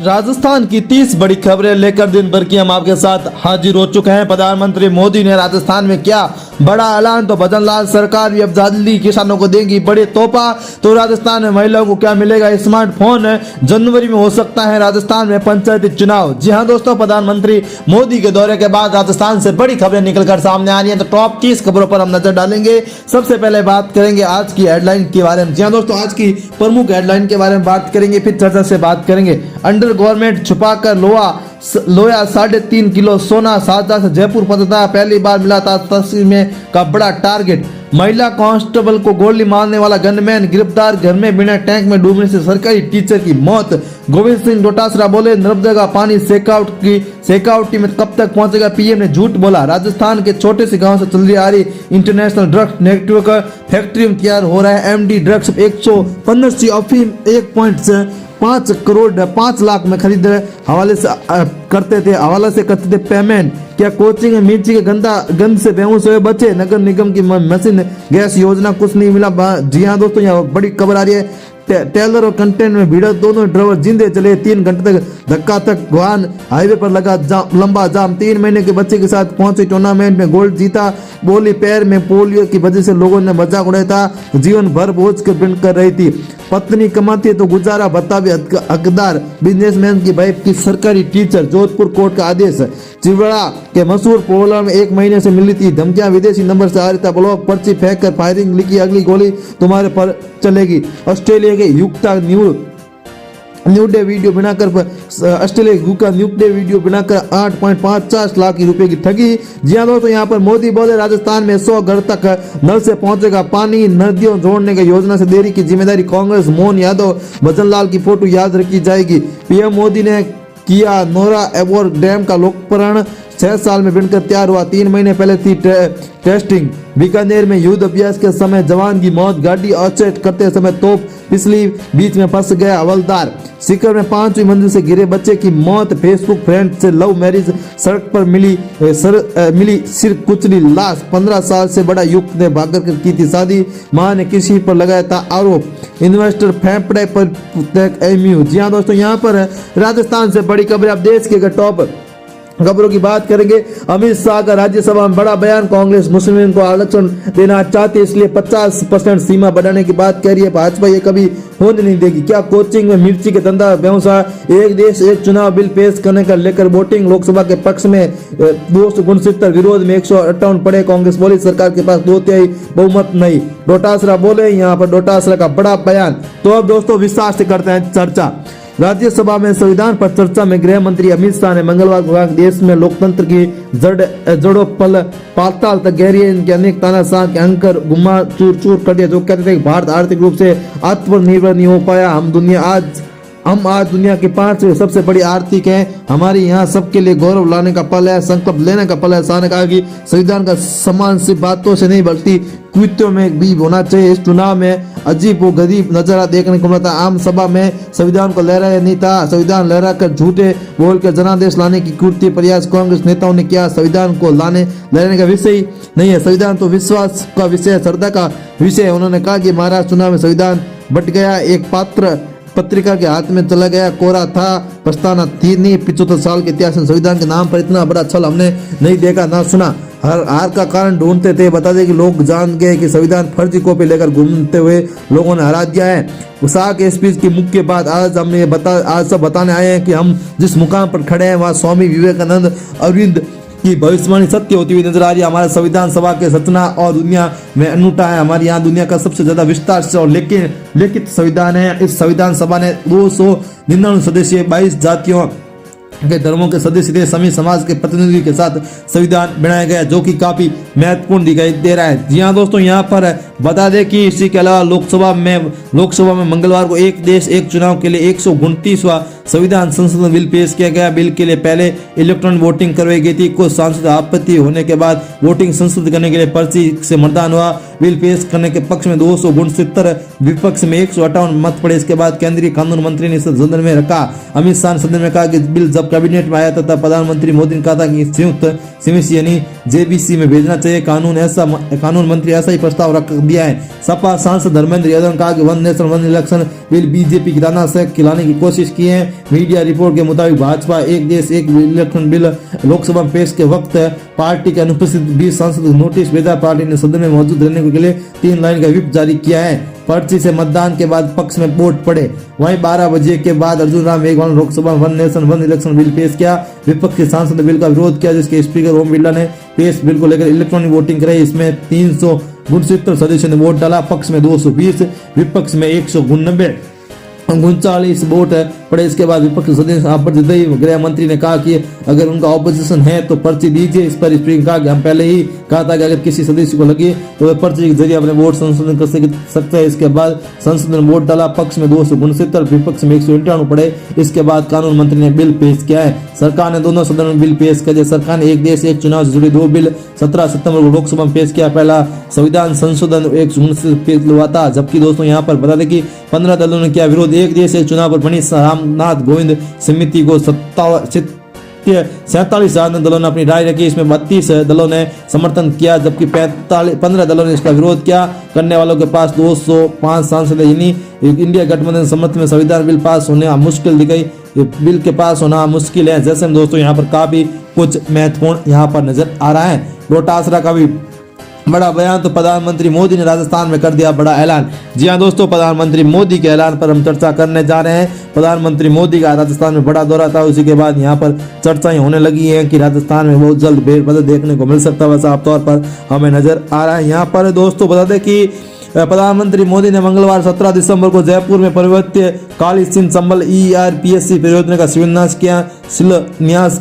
राजस्थान की 30 बड़ी खबरें लेकर दिन भर की हम आपके साथ हाजिर हो चुके हैं। प्रधानमंत्री मोदी ने राजस्थान में किया बड़ा ऐलान, तो भजनलाल सरकार भी अब जल्दी किसानों को देंगी बड़े तोहफा। तो राजस्थान में महिलाओं को क्या मिलेगा? स्मार्टफोन। जनवरी में हो सकता है राजस्थान में पंचायती चुनाव। जी हाँ दोस्तों, प्रधानमंत्री मोदी के दौरे के बाद राजस्थान से बड़ी खबरें निकलकर सामने आ रही हैं। तो टॉप 30 खबरों पर हम नजर डालेंगे। सबसे पहले बात करेंगे आज की हेडलाइन के बारे में। जी हाँ दोस्तों, आज की प्रमुख हेडलाइन के बारे में बात करेंगे, फिर चर्चा से बात करेंगे। अंडर गवर्नमेंट छुपाकर लोया 3.5 किलो सोना शारदा से जयपुर पहुंचा, पहली बार मिला था तस्वीर में का बड़ा टारगेट। महिला कांस्टेबल को गोली मारने वाला गनमैन गिरफ्तार, घर में बिना टैंक में डूबने से सरकारी टीचर की मौत। गोविंद सिंह डोटासरा बोले नर्मदा का पानी सेकाउटी में कब तक पहुंचेगा? पीएम ने झूठ बोला। राजस्थान के छोटे से गांव से चल आ रही इंटरनेशनल ड्रग्स नेटवर्क फैक्ट्री में तैयार हो रहा है एमडी ड्रग्स। 115 सी अफीम 5 लाख में खरीद हवाले से करते थे पेमेंट। क्या कोचिंग में मिर्ची के गंद से बेहोश हुए बच्चे? नगर निगम की मशीन गैस योजना कुछ नहीं मिला। जी हाँ दोस्तों, यहाँ बड़ी खबर आ रही है। टेलर और कंटेनर में भिड़ा, दोनों ड्राइवर जिंदे चले। 3 घंटे तक धक्का तक वाहन हाईवे पर लगा लंबा जाम। 3 महीने के बच्चे के साथ पहुंचे टूर्नामेंट में गोल्ड जीता। बोली पैर में पोलियो की वजह से लोगों ने मजाक उड़ाया था, जीवन भर बोझ कर बिंड कर रही थी। पत्नी कमाती तो गुजारा भत्ता भी हकदार। बिजनेसमैन की वाइफ की सरकारी टीचर। जोधपुर कोर्ट का आदेश। चिवड़ा के मशहूर पोलर में 1 महीने से मिली थी धमकियां, विदेशी नंबर से आ रही था। ब्लॉक पर्ची फेंक कर फायरिंग लिखी, अगली गोली तुम्हारे पर चलेगी। ऑस्ट्रेलिया के युक्ता न्यूडे वीडियो बनाकर ऑस्ट्रेलिया का न्यूडे वीडियो बनाकर 8.50 लाख रुपए की ठगी। जी हाँ दोस्तों, यहाँ पर मोदी बोले राजस्थान में 100 घर तक नल से पहुंचेगा पानी। नदियों जोड़ने की योजना से देरी की जिम्मेदारी कांग्रेस। मोहन यादव भजनलाल की फोटो याद रखी जाएगी। पीएम मोदी ने किया नोरा एबोर डैम का लोकार्पण। 6 साल में बनकर तैयार हुआ, 3 महीने पहले थी टेस्टिंग। बीकानेर में युद्ध अभ्यास के समय जवान की मौत, गाड़ी ऑपरेट करते समय तोप पिछली बीच में फंस गया हवलदार। सीकर में 5वीं मंजिल से गिरे बच्चे की मौत। फेसबुक फ्रेंड से लव मैरिज, सड़क पर मिली सिर कुचली लाश। 15 साल से बड़ा युवक ने भागकर की थी शादी, मां ने किसी पर लगाया था आरोप। इन्वेस्टर फेंफड़े पर एमयू। जी हाँ दोस्तों, यहाँ पर राजस्थान से बड़ी खबर। आप देश के टॉप खबरों की बात करेंगे। अमित शाह का राज्यसभा में बड़ा बयान। कांग्रेस मुस्लिम को आरक्षण देना चाहती है, इसलिए 50% सीमा बढ़ाने की बात कह रही है। भाजपा ये कभी होने नहीं देगी। क्या कोचिंग में मिर्ची के धंधा व्यवसाय? एक देश एक चुनाव बिल पेश करने का लेकर वोटिंग। लोकसभा के पक्ष में 269, विरोध में 158 पड़े। कांग्रेस बोली सरकार के पास 2/3 बहुमत नहीं। डोटासरा बोले, यहाँ पर डोटासरा का बड़ा बयान। तो अब दोस्तों विस्तार से करते हैं चर्चा। राज्यसभा में संविधान पर चर्चा में गृह मंत्री अमित शाह ने मंगलवार को कहा देश में लोकतंत्र की जड़ों पाताल तक गहरी है। इनके अनेक तानाशाह के अंकर गुम्मा चूर कर दिया, जो कहते थे कि भारत आर्थिक रूप से आत्मनिर्भर नहीं हो पाया। हम आज दुनिया के 5वें सबसे बड़ी आर्थिक हैं। हमारे यहाँ सबके लिए गौरव लाने का पल है, संकल्प लेने का पल है। शाह ने कहा कि संविधान का सम्मान सिर्फ बातों से नहीं बल्कि कृत्यों में भी होना चाहिए। इस चुनाव में अजीब व गरीब नजारा देखने को मिला था। आम सभा में संविधान को लहराया नहीं था, संविधान लहरा कर झूठे बोल कर जनादेश लाने की कृत्य प्रयास कांग्रेस नेताओं ने किया। संविधान को लहराने का विषय ही नहीं है, संविधान तो विश्वास का विषय, श्रद्धा का विषय है। उन्होंने कहा कि महाराष्ट्र चुनाव में संविधान बट गया, एक पत्रिका के हाथ में चला गया, कोरा था, पछताना थी नहीं। 75 साल के इतिहास में संविधान के नाम पर इतना बड़ा छल हमने नहीं देखा ना सुना। हार का कारण ढूंढते थे। बता दें कि लोग जान गए कि संविधान फर्जी कॉपी लेकर घूमते हुए लोगों ने हरा दिया है। शाह के स्पीच की मुख्य बात आज सब बताने आए हैं कि हम जिस मुकाम पर खड़े हैं वहाँ स्वामी विवेकानंद अरविंद की भविष्यवाणी सत्य होती हुई नजर आ रही है। हमारे संविधान सभा के रचना और दुनिया में अनूठा है। हमारे यहाँ दुनिया का सबसे ज्यादा विस्तार से और लिखित संविधान है। इस संविधान सभा ने 299 सदस्य 22 जातियों के धर्मों के सदस्य थे। सभी समाज के प्रतिनिधि के साथ संविधान बनाया गया, जो कि काफी महत्वपूर्ण दिखाई दे रहा है। जी हाँ दोस्तों, यहाँ पर बता दें कि इसी के अलावा लोकसभा में मंगलवार को एक देश एक चुनाव के लिए 129वां संविधान संशोधन बिल पेश किया गया। बिल के लिए पहले इलेक्ट्रॉनिक वोटिंग करवाई गई थी। कुछ सांसद आपत्ति होने के बाद वोटिंग संशोधित करने के लिए पर्ची से मतदान हुआ। बिल पेश करने के पक्ष में 269, विपक्ष में 158 मत पड़े। इसके बाद केंद्रीय कानून मंत्री ने सदन में रखा। अमित शाह ने सदन में कहा कि बिल जब कैबिनेट में आया तथा प्रधानमंत्री मोदी ने कहा था कि संयुक्त समिति यानी जेबीसी में भेजना चाहिए। कानून मंत्री ऐसा ही प्रस्ताव रख दिया है। सपा सांसद धर्मेंद्र यादव ने कहा कि one nation one election bill BJP की दाना से खिलाने की कोशिश की है। मीडिया रिपोर्ट के मुताबिक भाजपा एक देश एक इलेक्शन बिल लोकसभा में पेश के वक्त पार्टी के अनुपस्थित 20 सांसद को नोटिस भेजा। पार्टी ने सदन में मौजूद रहने के लिए 3 लाइन का व्हिप जारी किया है। पर्ची से मतदान के बाद पक्ष में वोट पड़े। वहीं 12 बजे के बाद Arjun Ram Meghwal Lok Sabha one nation one election bill पेश किया। विपक्ष के सांसद ने बिल का विरोध किया, जिसके स्पीकर ओम बिरला ने पेश बिल को लेकर इलेक्ट्रॉनिक वोटिंग कराई। इसमें 369 सदस्यों ने वोट डाला। पक्ष में 220, विपक्ष में 139 वोट पड़े। इसके बाद विपक्ष सदस्य आपत्ति जताई। गृह मंत्री ने कहा कि अगर उनका ऑपोजिशन है तो पर्ची दीजिए। इस पर स्पीकर ने कहा कि हम पहले ही कहा था कि अगर किसी सदस्य को लगे तो वह पर्ची के जरिए अपने वोट संशोधन कर सकते हैं। इसके बाद संसद ने वोट डाला। पक्ष में 269, विपक्ष में 198 पड़े। इसके बाद कानून मंत्री ने बिल पेश किया है। सरकार ने दोनों सदनों में बिल पेश किया। सरकार ने एक देश एक चुनाव से जुड़े 2 बिल 17 सितंबर को लोकसभा में पेश किया। पहला संविधान संशोधन 119 पेश हुआ था। जबकि दोस्तों यहाँ पर बता दें कि 15 दलों ने किया विरोध। एक देश एक चुनाव पर बनी रामनाथ गोविंद समिति को 47 दलों ने अपनी राय रखी। इसमें 32 दलों ने समर्थन किया, जबकि 15 दलों ने इसका विरोध किया। करने वालों के पास 205 सांसद यानी इंडिया गठबंधन समर्थन में संविधान बिल पास होने मुश्किल दिखाई। बिल के पास होना मुश्किल है। जैसे हम दोस्तों यहाँ पर काफी कुछ महत्वपूर्ण यहाँ पर नजर आ रहा है। रोहतासरा का भी बड़ा बयान। तो प्रधानमंत्री मोदी ने राजस्थान में कर दिया बड़ा ऐलान। जी हाँ दोस्तों, प्रधानमंत्री मोदी के ऐलान पर हम चर्चा करने जा रहे हैं। प्रधानमंत्री मोदी का राजस्थान में बड़ा दौरा था, उसी के बाद यहाँ पर चर्चाएं होने लगी हैं कि राजस्थान में बहुत जल्द फेरबदल देखने को मिल सकता है। वैसा साफ तौर पर हमें नजर आ रहा है। यहाँ पर दोस्तों बता दें कि प्रधानमंत्री मोदी ने मंगलवार 17 दिसंबर को जयपुर में पर्वतीय काली सिंध संबल ERPSC परियोजना का शिलान्यास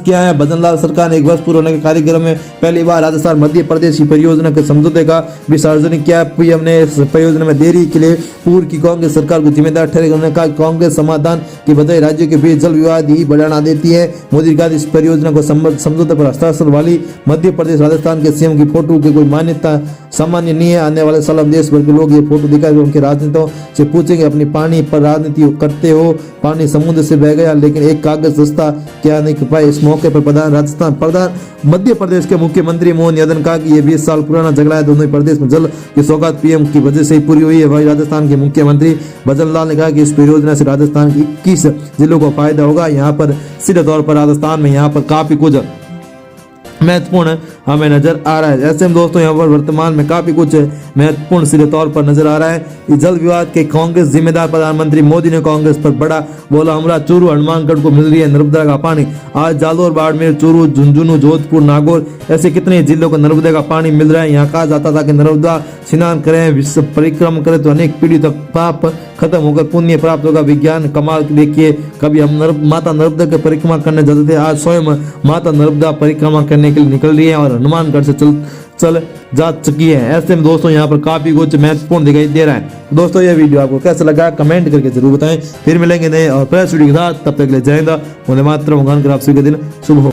किया है। भजनलाल सरकार ने 1 वर्ष पूरे होने के कार्यक्रम में पहली बार राजस्थान मध्य प्रदेश की परियोजना के समझौते का भी सार्वजनिक किया। पीएम ने इस परियोजना में देरी के लिए पूर्व की कांग्रेस सरकार को जिम्मेदार ठहरे। उन्होंने कहा कांग्रेस समाधान की बजाय राज्यों के बीच जल विवाद ही बढ़ाना देती है। मोदी का इस परियोजना को समझौते पर हस्ताक्षर वाली मध्य प्रदेश राजस्थान के सीएम की फोटो की कोई मान्यता सामान्य नहीं है। आने वाले साल देश भर के लोग ये फोटो दिखाकर उनके राजनेताओं से पूछेंगे अपनी पानी पर राजनीति करते हो, पानी समुद्र से बह गया लेकिन एक कागज सस्ता क्या नहीं कर पाए। इस मौके पर प्रधान मध्य प्रदेश के मुख्यमंत्री मोहन यादव ने कहा कि ये 20 साल पुराना झगड़ा है। दोनों ही प्रदेश में जल की सौगात पीएम की वजह से ही पूरी हुई है। वही राजस्थान के मुख्यमंत्री भजनलाल ने कहा कि इस परियोजना से राजस्थान के 21 जिलों को फायदा होगा। यहाँ पर सीधे तौर पर राजस्थान में यहाँ पर काफी कुछ महत्वपूर्ण हमें नजर आ रहा है। ऐसे में दोस्तों यहाँ पर वर्तमान में काफी कुछ महत्वपूर्ण सीधे तौर पर नजर आ रहा है। जल विवाद के कांग्रेस जिम्मेदार प्रधानमंत्री मोदी ने कांग्रेस पर बड़ा बोला हमला। चूरू हनुमानगढ़ को मिल रही है नर्मदा का पानी। आज जालोर, बाड़मेर, चूरू, झुंझुनू, जोधपुर, नागौर ऐसे कितने जिलों को नर्मदा का पानी मिल रहा है। यहाँ कहा जाता था कि नर्मदा स्नान करें, विश्व परिक्रमा करें तो अनेक पीढ़ी तक पाप खत्म होकर पुण्य प्राप्त होगा। विज्ञान कमाल देखिए, कभी हम माता नर्मदा की परिक्रमा करने जाते थे, आज स्वयं माता नर्मदा परिक्रमा करने के लिए निकल रही है और हनुमानगढ़ से चल जा चुकी है। ऐसे में दोस्तों यहाँ पर काफी कुछ महत्वपूर्ण दिखाई दे रहा है। दोस्तों ये वीडियो आपको कैसा लगा कमेंट करके जरूर बताएं। फिर मिलेंगे नए और फ्रेश वीडियो के साथ, तब तक के लिए जय हिंद, वंदे मातरम। भगवान कर आप सभी का दिन शुभ हो।